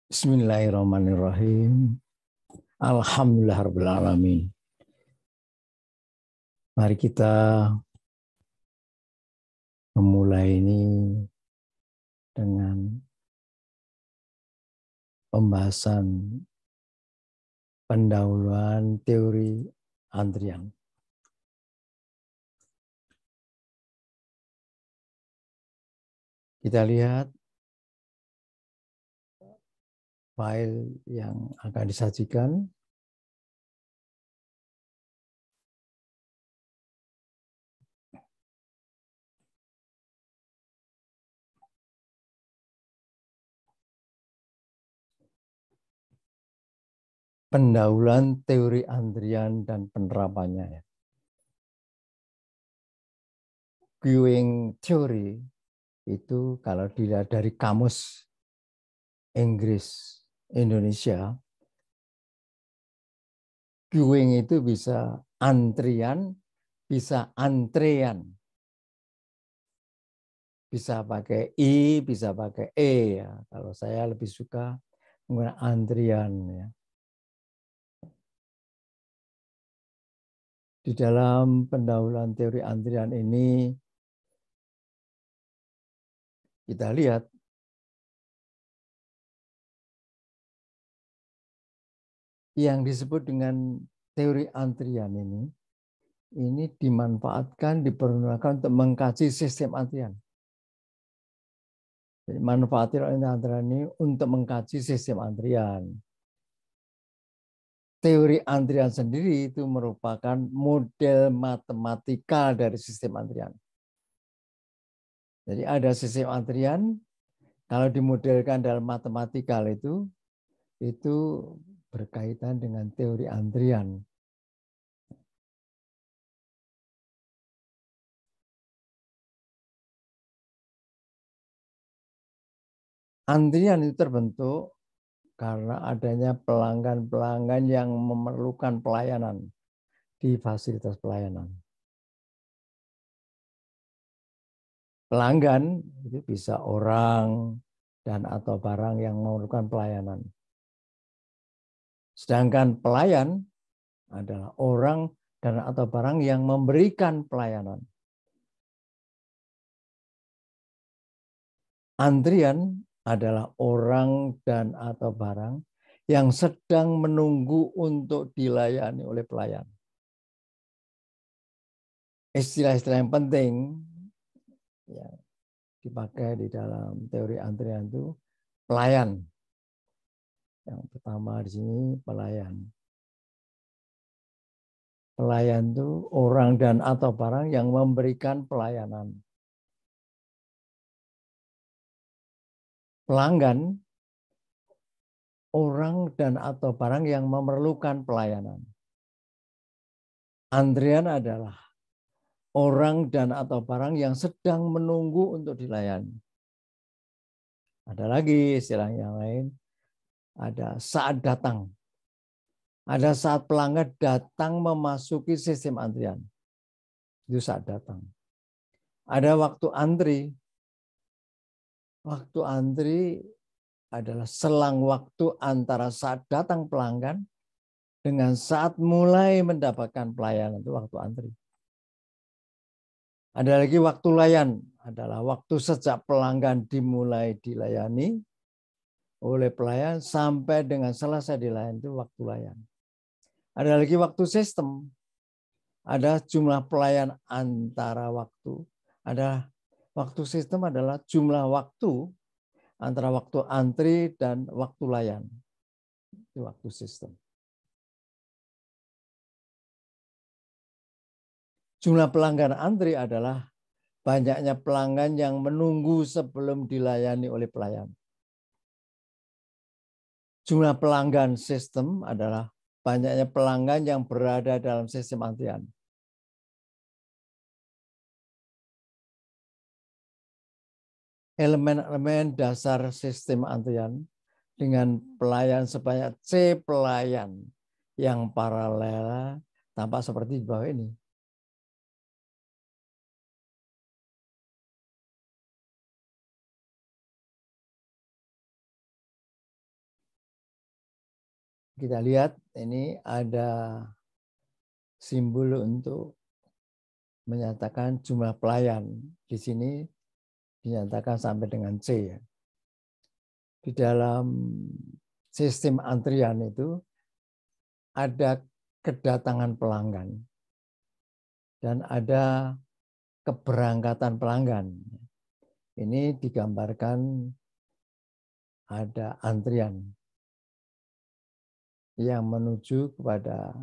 Bismillahirrahmanirrahim. Alhamdulillahirabbil alamin. Mari kita memulai ini dengan pembahasan pendahuluan teori antrian. Kita lihat file yang akan disajikan. Pendahuluan teori antrian dan penerapannya. Queuing theory itu kalau dilihat dari kamus Inggris Indonesia, queuing itu bisa antrian, bisa antrean. Bisa pakai I, bisa pakai E ya. Kalau saya lebih suka menggunakan antrian ya. Di dalam pendahuluan teori antrian ini kita lihat yang disebut dengan teori antrian ini dimanfaatkan, dipergunakan untuk mengkaji sistem antrian. Jadi manfaat teori antrian ini untuk mengkaji sistem antrian. Teori antrian sendiri itu merupakan model matematika dari sistem antrian. Jadi ada sistem antrian, kalau dimodelkan dalam matematikal itu berkaitan dengan teori antrian. Antrian itu terbentuk karena adanya pelanggan-pelanggan yang memerlukan pelayanan di fasilitas pelayanan. Pelanggan itu bisa orang dan atau barang yang memerlukan pelayanan. Sedangkan pelayan adalah orang dan atau barang yang memberikan pelayanan. Antrian adalah orang dan atau barang yang sedang menunggu untuk dilayani oleh pelayan. Istilah-istilah yang penting yang dipakai di dalam teori antrian itu pelayan. Yang pertama di sini pelayan. Pelayan itu orang dan atau barang yang memberikan pelayanan. Pelanggan orang dan atau barang yang memerlukan pelayanan. Antrian adalah orang dan atau barang yang sedang menunggu untuk dilayani. Ada lagi istilah yang lain, ada saat datang. Ada saat pelanggan datang memasuki sistem antrian. Itu saat datang. Ada waktu antri. Waktu antri adalah selang waktu antara saat datang pelanggan dengan saat mulai mendapatkan pelayanan, itu waktu antri. Ada lagi waktu layan, adalah waktu sejak pelanggan dimulai dilayani oleh pelayan sampai dengan selesai dilayani, itu waktu layan. Ada lagi waktu sistem, ada jumlah pelayan antara waktu. Ada waktu sistem adalah jumlah waktu antara waktu antri dan waktu layan. Itu waktu sistem. Jumlah pelanggan antri adalah banyaknya pelanggan yang menunggu sebelum dilayani oleh pelayan. Jumlah pelanggan sistem adalah banyaknya pelanggan yang berada dalam sistem antrian. Elemen-elemen dasar sistem antrian dengan pelayan sebanyak C pelayan yang paralel tampak seperti di bawah ini. kita lihat ini ada simbol untuk menyatakan jumlah pelayan. Di sini dinyatakan sampai dengan C. Di dalam sistem antrian itu ada kedatangan pelanggan dan ada keberangkatan pelanggan. Ini digambarkan ada antrian yang menuju kepada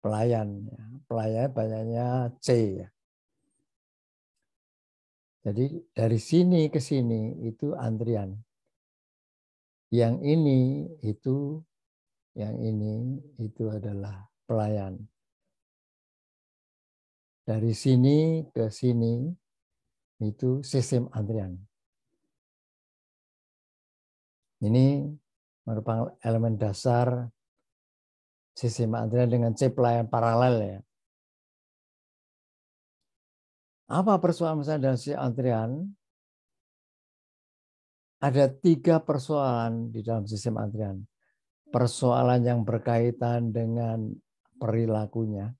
pelayan. Pelayan banyaknya C. Jadi dari sini ke sini itu antrian. Yang ini itu adalah pelayan. Dari sini ke sini itu sistem antrian. Ini merupakan elemen dasar sistem antrian dengan C pelayan paralel ya. Apa persoalan dalam sistem antrian? Ada 3 persoalan di dalam sistem antrian. Persoalan yang berkaitan dengan perilakunya.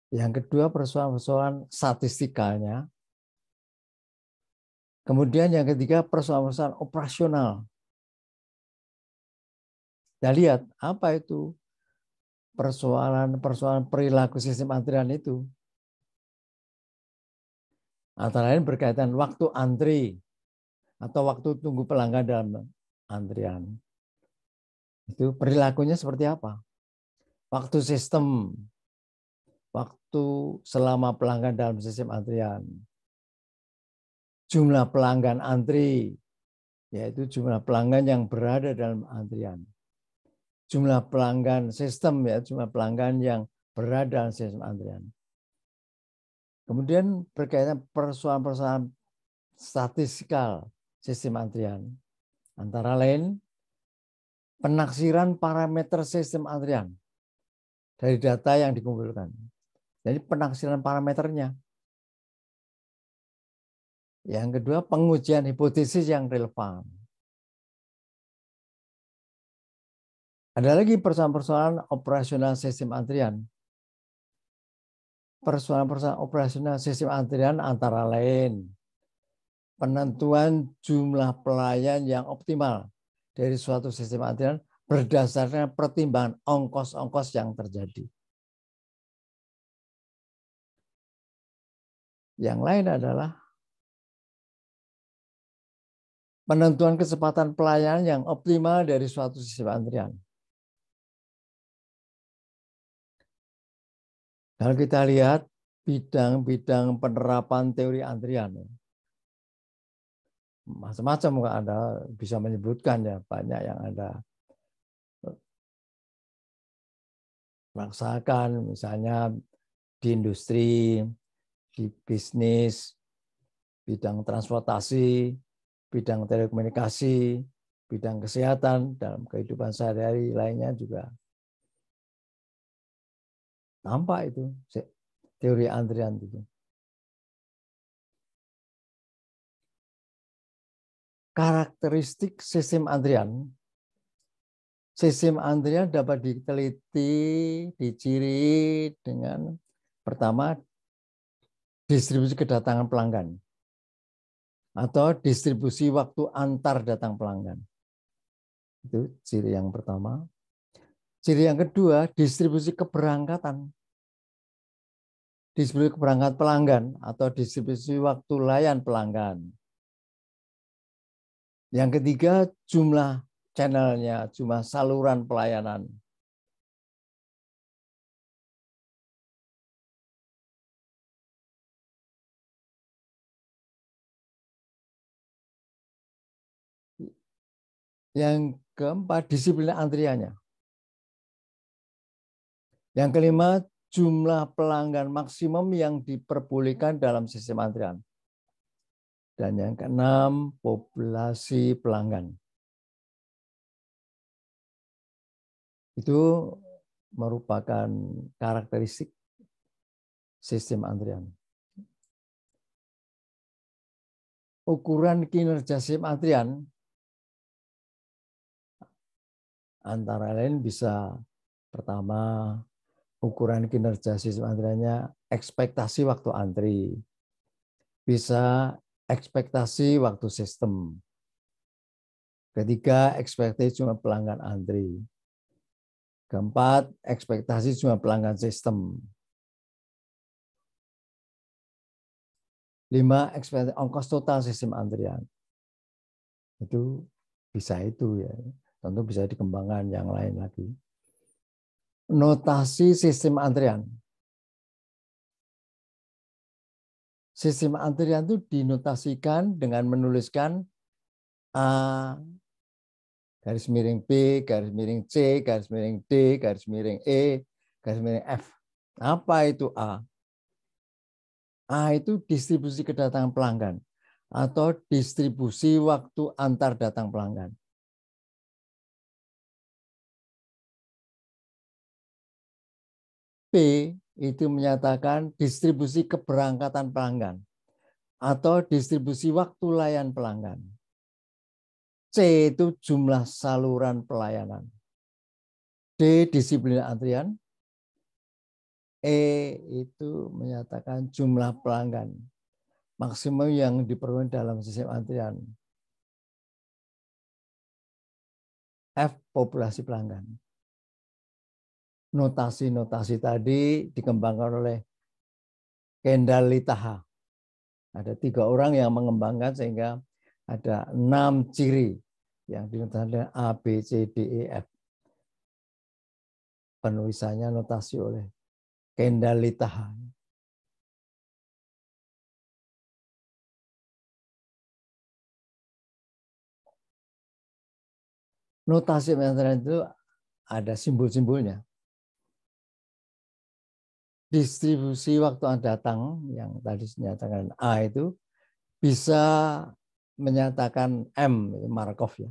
Yang kedua persoalan-persoalan statistikalnya. Kemudian yang ketiga persoalan-persoalan operasional. Kita lihat apa itu persoalan perilaku sistem antrian itu. Antara lain berkaitan waktu antri atau waktu tunggu pelanggan dalam antrian. Itu perilakunya seperti apa? Waktu sistem, waktu selama pelanggan dalam sistem antrian. Jumlah pelanggan antri, yaitu jumlah pelanggan yang berada dalam antrian. Jumlah pelanggan sistem, ya, jumlah pelanggan yang berada dalam sistem antrian. Kemudian berkaitan persoalan-persoalan statistikal sistem antrian. Antara lain, penaksiran parameter sistem antrian dari data yang dikumpulkan. Jadi penaksiran parameternya. Yang kedua, pengujian hipotesis yang relevan. Ada lagi persoalan-persoalan operasional sistem antrian. Persoalan-persoalan operasional sistem antrian antara lain penentuan jumlah pelayan yang optimal dari suatu sistem antrian berdasarkan pertimbangan ongkos-ongkos yang terjadi. Yang lain adalah penentuan kecepatan pelayanan yang optimal dari suatu sistem antrian. Kalau kita lihat bidang-bidang penerapan teori antrian, macam-macam ada bisa menyebutkan ya, banyak yang ada melaksanakan, misalnya di industri, di bisnis, bidang transportasi, bidang telekomunikasi, bidang kesehatan, dalam kehidupan sehari-hari lainnya juga tampak itu teori antrian itu. Karakteristik sistem antrian. Sistem antrian dapat diteliti, diciri dengan pertama distribusi kedatangan pelanggan atau distribusi waktu antar datang pelanggan. Itu ciri yang pertama. Ciri yang kedua, distribusi keberangkatan. Distribusi keberangkatan pelanggan atau distribusi waktu layan pelanggan. Yang ketiga, jumlah channelnya, jumlah saluran pelayanan. Yang keempat, disiplin antriannya. Yang kelima, jumlah pelanggan maksimum yang diperbolehkan dalam sistem antrian. Dan yang keenam, populasi pelanggan. Itu merupakan karakteristik sistem antrian. Ukuran kinerja sistem antrian Antara lain bisa pertama ukuran kinerja sistem antriannya, ekspektasi waktu antri, bisa ekspektasi waktu sistem. Ketiga, ekspektasi jumlah pelanggan antri. Keempat, ekspektasi jumlah pelanggan sistem. 5, ekspektasi ongkos total sistem antrian. Itu bisa itu ya. Tentu bisa dikembangkan yang lain lagi. Notasi sistem antrian. Sistem antrian itu dinotasikan dengan menuliskan A, garis miring B, garis miring C, garis miring D, garis miring E, garis miring F. Apa itu A? A itu distribusi kedatangan pelanggan atau distribusi waktu antar datang pelanggan. B itu menyatakan distribusi keberangkatan pelanggan atau distribusi waktu layan pelanggan. C itu jumlah saluran pelayanan. D disiplin antrian. E itu menyatakan jumlah pelanggan maksimum yang diperlukan dalam sistem antrian. F populasi pelanggan. Notasi-notasi tadi dikembangkan oleh Kendall Litaha. Ada 3 orang yang mengembangkan sehingga ada 6 ciri yang dinotasikan A, B, C, D, E, F. Penulisannya notasi oleh Kendall Litaha. Notasi antrian itu ada simbol-simbolnya. Distribusi waktu datang yang tadi dinyatakan A itu bisa menyatakan M, Markov ya,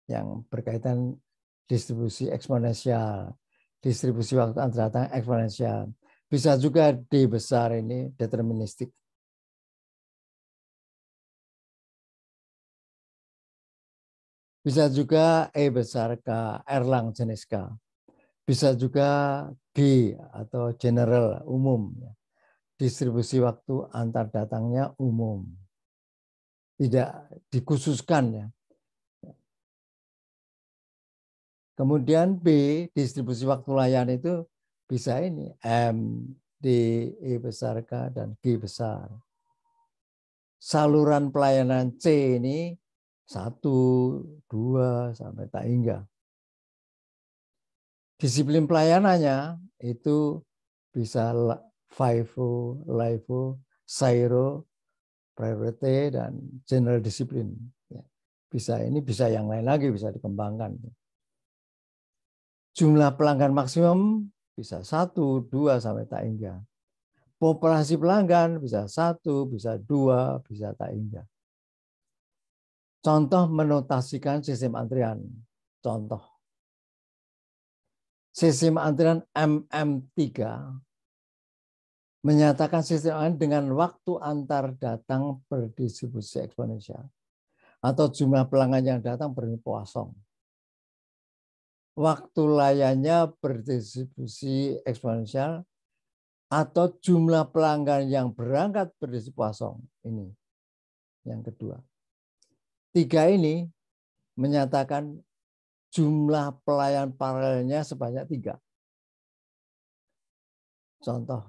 yang berkaitan distribusi eksponensial, distribusi waktu antar datang eksponensial. Bisa juga D besar ini deterministik. Bisa juga E besar K, Erlang jenis K. Bisa juga G atau general umum. Distribusi waktu antar datangnya umum. Tidak dikhususkan ya. Kemudian B, distribusi waktu layan itu bisa ini M, D, E besar K, dan G besar. Saluran pelayanan C ini 1, 2, sampai tak hingga. Disiplin pelayanannya itu bisa FIFO, LIFO, SAIRO, Priority, dan General Discipline. Bisa ini, bisa yang lain lagi, bisa dikembangkan. Jumlah pelanggan maksimum bisa 1, 2, sampai tak hingga. Populasi pelanggan bisa 1, bisa 2, bisa tak hingga. Contoh menotasikan sistem antrian. Contoh. Sistem antrian MM3 menyatakan sistem antrian dengan waktu antar datang berdistribusi eksponensial atau jumlah pelanggan yang datang berkosong. Waktu layannya berdistribusi eksponensial atau jumlah pelanggan yang berangkat berdistribusi kosong. Ini yang kedua. 3 ini menyatakan jumlah pelayan paralelnya sebanyak 3. Contoh,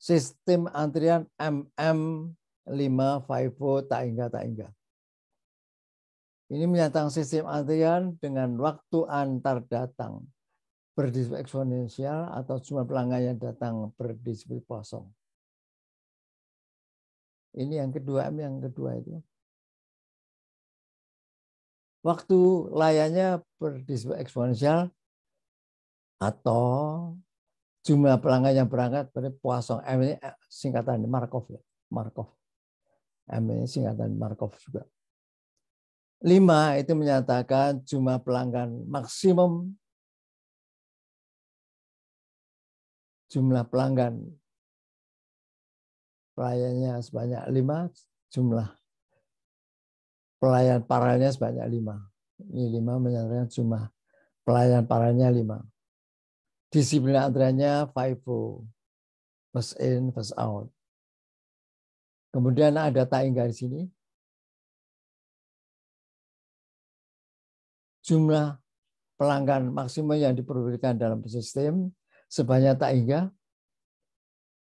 sistem antrian MM5 FIFO tak hingga. Ini menyatakan sistem antrian dengan waktu antar datang berdistribusi eksponensial atau jumlah pelanggan yang datang berdistribusi kosong. Ini yang kedua, yang kedua itu. Waktu layannya berdistribusi eksponensial atau jumlah pelanggan yang berangkat berarti kosong. M ini singkatan Markov ya. Markov. M ini singkatan Markov juga. 5 itu menyatakan jumlah pelanggan maksimum, jumlah pelanggan pelayannya sebanyak 5, jumlah pelayan paralelnya sebanyak 5. Ini 5 menyatakan jumlah pelayan paralelnya 5. Disiplin antriannya FIFO, first in, first out. Kemudian ada taingga di sini. Jumlah pelanggan maksimum yang diperbolehkan dalam sistem sebanyak taingga.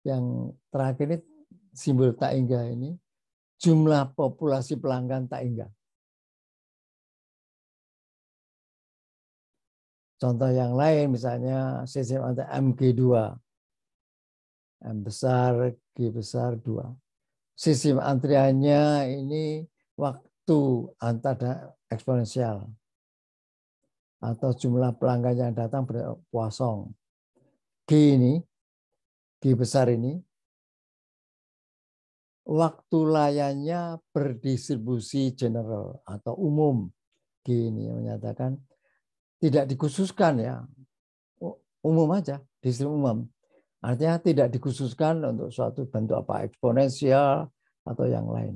Yang terakhir ini simbol taingga ini. Jumlah populasi pelanggan taingga. Contoh yang lain misalnya sistem antrian MG2. M besar, G besar 2. Sistem antriannya ini waktu antar eksponensial. Atau jumlah pelanggan yang datang berkosong. G ini, G besar ini, waktu layannya berdistribusi general atau umum. G ini menyatakan tidak dikhususkan ya, umum aja, distribusi umum. Artinya tidak dikhususkan untuk suatu bentuk apa eksponensial atau yang lain.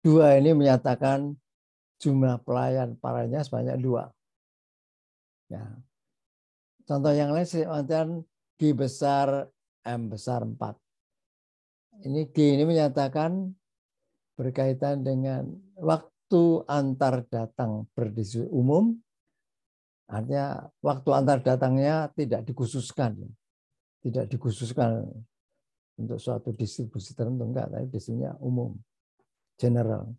2 ini menyatakan jumlah pelayan paralelnya sebanyak 2. Ya. Contoh yang lain antrian G besar M besar 4. Ini G ini menyatakan berkaitan dengan waktu antar datang berdistribusi umum. Artinya waktu antar datangnya tidak dikhususkan. Tidak dikhususkan untuk suatu distribusi tertentu, enggak, tapi distribusinya umum, general.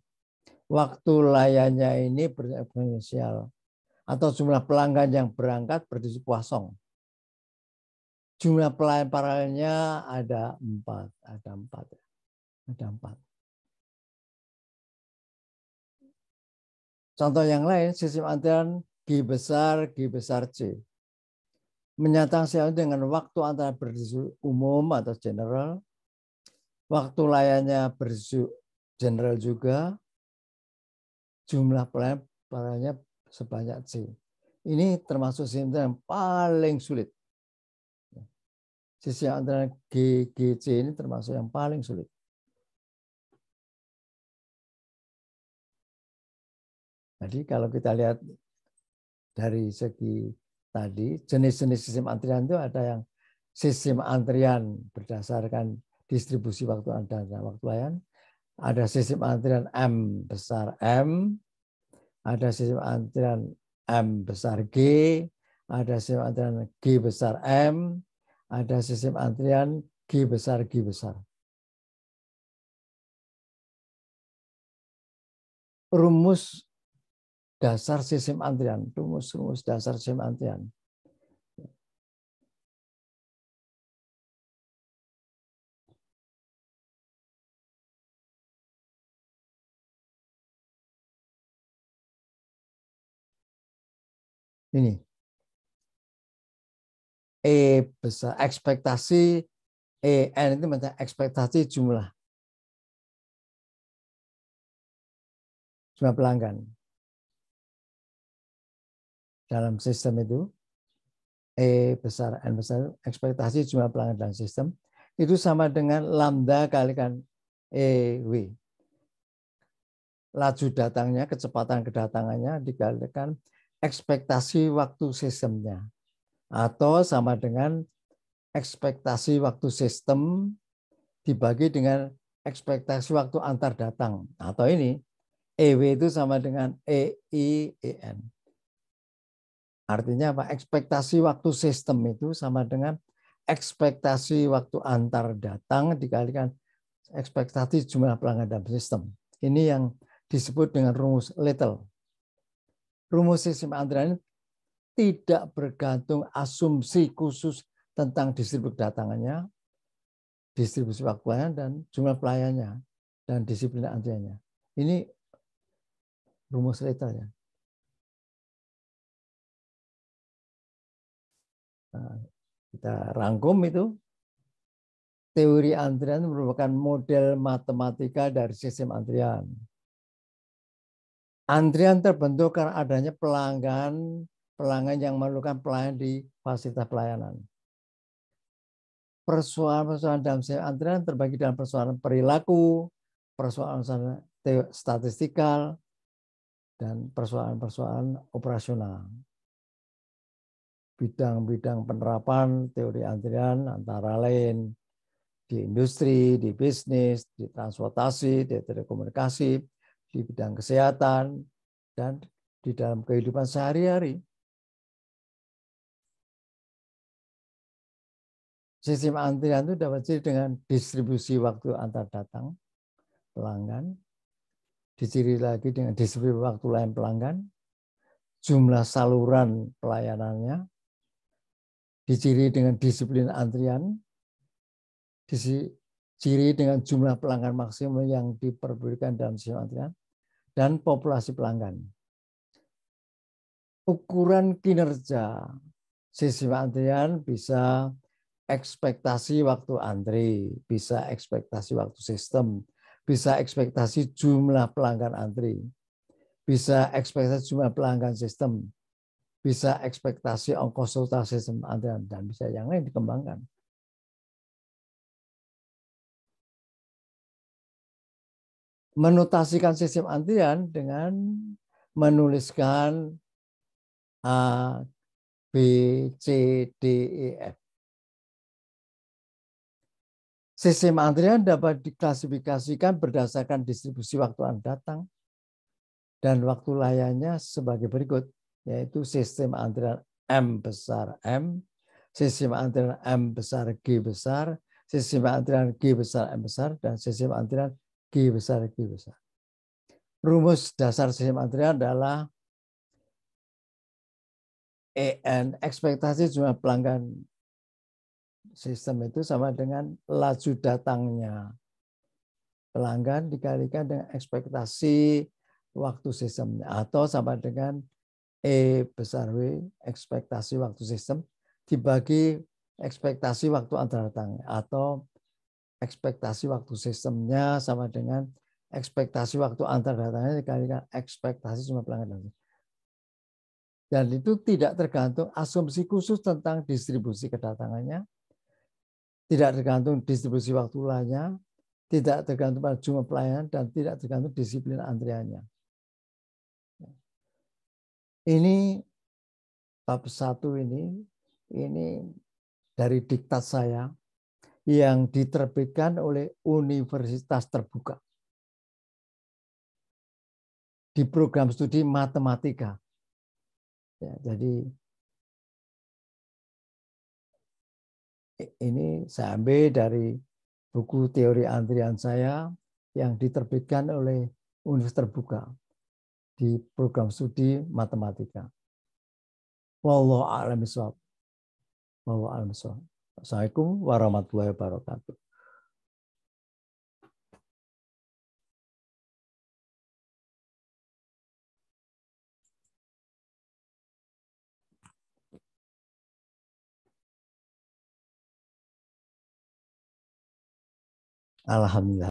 Waktu layannya ini bereksponensial atau jumlah pelanggan yang berangkat berdistribusi kosong. Jumlah pelayan paralelnya ada 4, ada 4. Contoh yang lain, sistem antrian G besar C. Menyatakan dengan waktu antara berdistribusi umum atau general, waktu layannya berdistribusi general juga, jumlah pelayan paralelnya sebanyak C. Ini termasuk sistem yang paling sulit. Sistem antara GC ini termasuk yang paling sulit. Jadi kalau kita lihat dari segi tadi, jenis-jenis sistem antrian itu ada yang sistem antrian berdasarkan distribusi waktu dan waktu layan. Ada sistem antrian M besar M, ada sistem antrian M besar G, ada sistem antrian G besar M, ada sistem antrian G besar. Rumus dasar sistem antrian, rumus dasar sistem antrian. Ini. E besar, ekspektasi EN itu mencapai ekspektasi jumlah pelanggan. Dalam sistem itu, E besar, N besar, ekspektasi jumlah pelanggan dalam sistem, itu sama dengan lambda kalikan EW. Laju datangnya, kecepatan kedatangannya dikalikan ekspektasi waktu sistemnya. Atau sama dengan ekspektasi waktu sistem dibagi dengan ekspektasi waktu antar datang. Atau ini, EW itu sama dengan EI-EN. Artinya apa? Ekspektasi waktu sistem itu sama dengan ekspektasi waktu antar datang dikalikan ekspektasi jumlah pelanggan dalam sistem. Ini yang disebut dengan rumus Little. Rumus sistem antrian tidak bergantung asumsi khusus tentang distribusi datangannya, distribusi waktu pelayan, dan jumlah pelayannya, dan disiplin antriannya. Ini rumus Little ya. Nah, kita rangkum itu. Teori antrian merupakan model matematika dari sistem antrian. Antrian terbentuk karena adanya pelanggan yang memerlukan pelayanan di fasilitas pelayanan. Persoalan dalam sistem antrian terbagi dalam persoalan perilaku, persoalan statistikal, dan persoalan-persoalan operasional. Bidang-bidang penerapan teori antrian antara lain di industri, di bisnis, di transportasi, di telekomunikasi, di bidang kesehatan, dan di dalam kehidupan sehari-hari. Sistem antrian itu dapat diciri dengan distribusi waktu antar datang pelanggan, diciri lagi dengan distribusi waktu layan pelanggan, jumlah saluran pelayanannya, diciri dengan disiplin antrian, diciri dengan jumlah pelanggan maksimum yang diperbolehkan dalam sistem antrian, dan populasi pelanggan. Ukuran kinerja sistem antrian bisa ekspektasi waktu antri, bisa ekspektasi waktu sistem, bisa ekspektasi jumlah pelanggan antri, bisa ekspektasi jumlah pelanggan sistem, bisa ekspektasi ongkos total sistem antrian, dan bisa yang lain dikembangkan. Menotasikan sistem antrian dengan menuliskan A, B, C, D, E, F. Sistem antrian dapat diklasifikasikan berdasarkan distribusi waktu Anda datang dan waktu layannya sebagai berikut, yaitu sistem antrian M besar M, sistem antrian M besar G besar, sistem antrian G besar M besar, dan sistem antrian G besar G besar. Rumus dasar sistem antrian adalah EN, ekspektasi jumlah pelanggan sistem itu sama dengan laju datangnya pelanggan dikalikan dengan ekspektasi waktu sistemnya, atau sama dengan E besar W, ekspektasi waktu sistem, dibagi ekspektasi waktu antar datangnya, atau ekspektasi waktu sistemnya sama dengan ekspektasi waktu antar datangnya dikalikan ekspektasi jumlah pelanggan. Dan itu tidak tergantung asumsi khusus tentang distribusi kedatangannya, tidak tergantung distribusi waktu lainnya, tidak tergantung pada jumlah pelayanan, dan tidak tergantung disiplin antriannya. Ini bab 1 ini dari diktat saya yang diterbitkan oleh Universitas Terbuka di program studi matematika. Ya, jadi ini saya ambil dari buku teori antrian saya yang diterbitkan oleh Universitas Terbuka di program studi matematika. Wallahu a'lam bishawab. Wallahu a'lam bishawab. Assalamualaikum warahmatullahi wabarakatuh. Alhamdulillah.